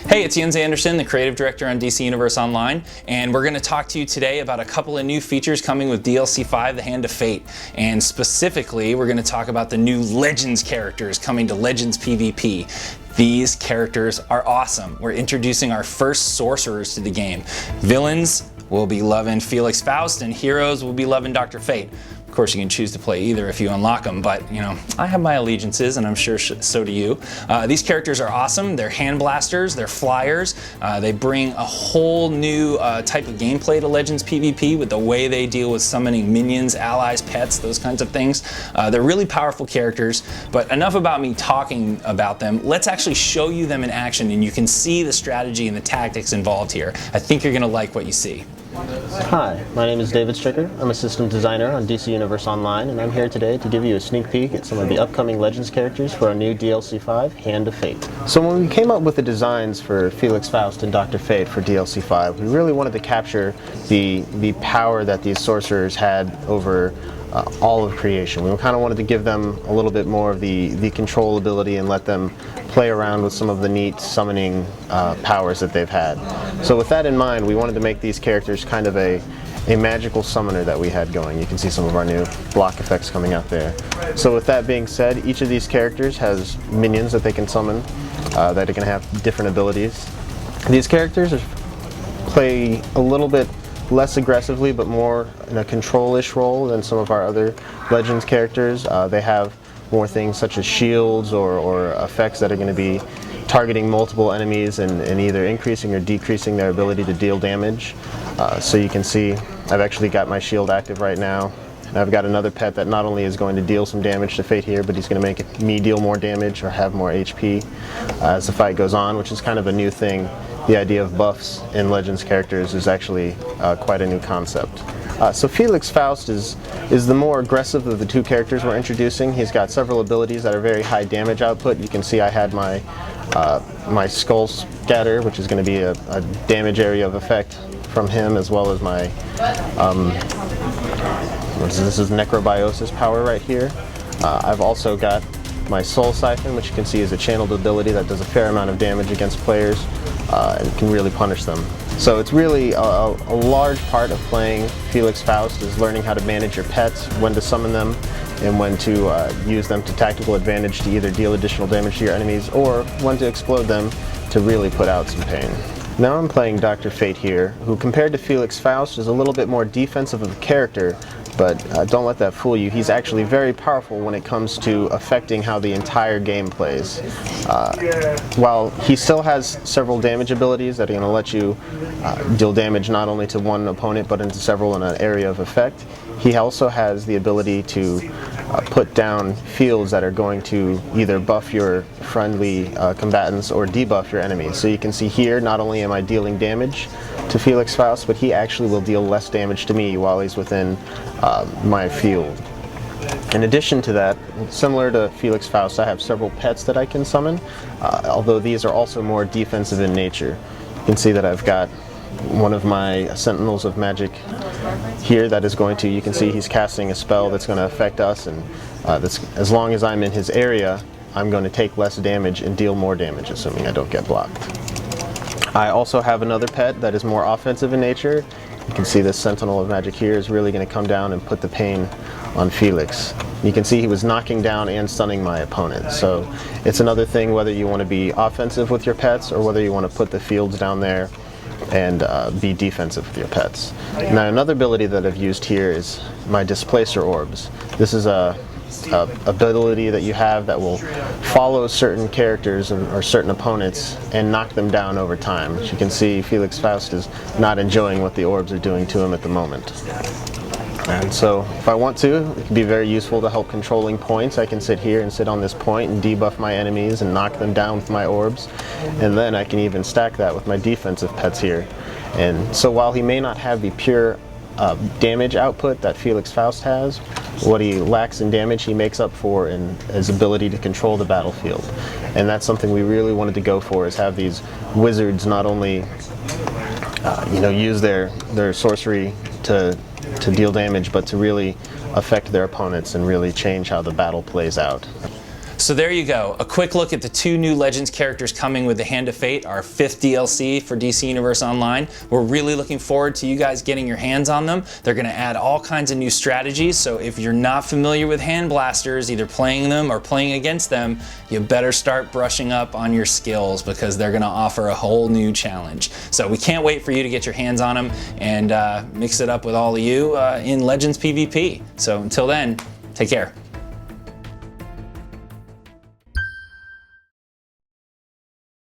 Hey, it's Jens Anderson, the creative director on DC Universe Online, and we're going to talk to you today about a couple of new features coming with DLC 5, The Hand of Fate. And specifically, we're going to talk about the new Legends characters coming to Legends PvP. These characters are awesome. We're introducing our first sorcerers to the game. Villains will be loving Felix Faust, and heroes will be loving Dr. Fate. Of course, you can choose to play either if you unlock them, but you know, I have my allegiances, and I'm sure so do you. These characters are awesome. They're hand blasters, they're flyers. They bring a whole new type of gameplay to Legends PvP with the way they deal with summoning minions, allies, pets, those kinds of things. They're really powerful characters, but enough about me talking about them. Let's actually show you them in action, and you can see the strategy and the tactics involved here. I think you're going to like what you see. Hi, my name is David Stricker. I'm a system designer on DC Universe Online, and I'm here today to give you a sneak peek at some of the upcoming Legends characters for our new DLC 5, Hand of Fate. So when we came up with the designs for Felix Faust and Dr. Fate for DLC 5, we really wanted to capture the power that these sorcerers had over all of creation. We kind of wanted to give them a little bit more of the control ability and let them play around with some of the neat summoning powers that they've had. So with that in mind, we wanted to make these characters kind of a magical summoner that we had going. You can see some of our new block effects coming out there. So with that being said, each of these characters has minions that they can summon that can have different abilities. These characters play a little bit less aggressively, but more in a control-ish role than some of our other Legends characters. They have more things such as shields or effects that are going to be targeting multiple enemies and either increasing or decreasing their ability to deal damage. So you can see I've actually got my shield active right now. And I've got another pet that not only is going to deal some damage to Fate here, but he's going to make me deal more damage or have more HP as the fight goes on, which is kind of a new thing. The idea of buffs in Legends characters is actually quite a new concept. So Felix Faust is the more aggressive of the two characters we're introducing. He's got several abilities that are very high damage output. You can see I had my Skull Scatter, which is going to be a damage area of effect from him, as well as my this is Necrobiosis power right here. I've also got my Soul Siphon, which you can see is a channeled ability that does a fair amount of damage against players and can really punish them. So it's really a large part of playing Felix Faust is learning how to manage your pets, when to summon them, and when to use them to tactical advantage to either deal additional damage to your enemies or when to explode them to really put out some pain. Now I'm playing Dr. Fate here, who compared to Felix Faust is a little bit more defensive of a character, but don't let that fool you. He's actually very powerful when it comes to affecting how the entire game plays. While he still has several damage abilities that are going to let you deal damage not only to one opponent but into several in an area of effect, he also has the ability to put down fields that are going to either buff your friendly combatants or debuff your enemies. So you can see here, not only am I dealing damage to Felix Faust, but he actually will deal less damage to me while he's within my field. In addition to that, similar to Felix Faust, I have several pets that I can summon, although these are also more defensive in nature. You can see that I've got one of my Sentinels of Magic here that is going to, you can see he's casting a spell that's going to affect us, and as long as I'm in his area, I'm going to take less damage and deal more damage, assuming I don't get blocked. I also have another pet that is more offensive in nature. You can see this Sentinel of Magic here is really going to come down and put the pain on Felix. You can see he was knocking down and stunning my opponent. So it's another thing whether you want to be offensive with your pets or whether you want to put the fields down there and be defensive with your pets. Now another ability that I've used here is my Displacer Orbs. This is a ability that you have that will follow certain characters or certain opponents and knock them down over time. As you can see, Felix Faust is not enjoying what the orbs are doing to him at the moment. And so if I want to, it can be very useful to help controlling points. I can sit here and sit on this point and debuff my enemies and knock them down with my orbs, and then I can even stack that with my defensive pets here. And so while he may not have the pure damage output that Felix Faust has, what he lacks in damage he makes up for in his ability to control the battlefield. And that's something we really wanted to go for, is have these wizards not only use their sorcery to deal damage, but to really affect their opponents and really change how the battle plays out. So there you go, a quick look at the 2 new Legends characters coming with the Hand of Fate, our 5th DLC for DC Universe Online. We're really looking forward to you guys getting your hands on them. They're going to add all kinds of new strategies, so if you're not familiar with hand blasters, either playing them or playing against them, you better start brushing up on your skills because they're going to offer a whole new challenge. So we can't wait for you to get your hands on them and mix it up with all of you in Legends PvP. So until then, take care.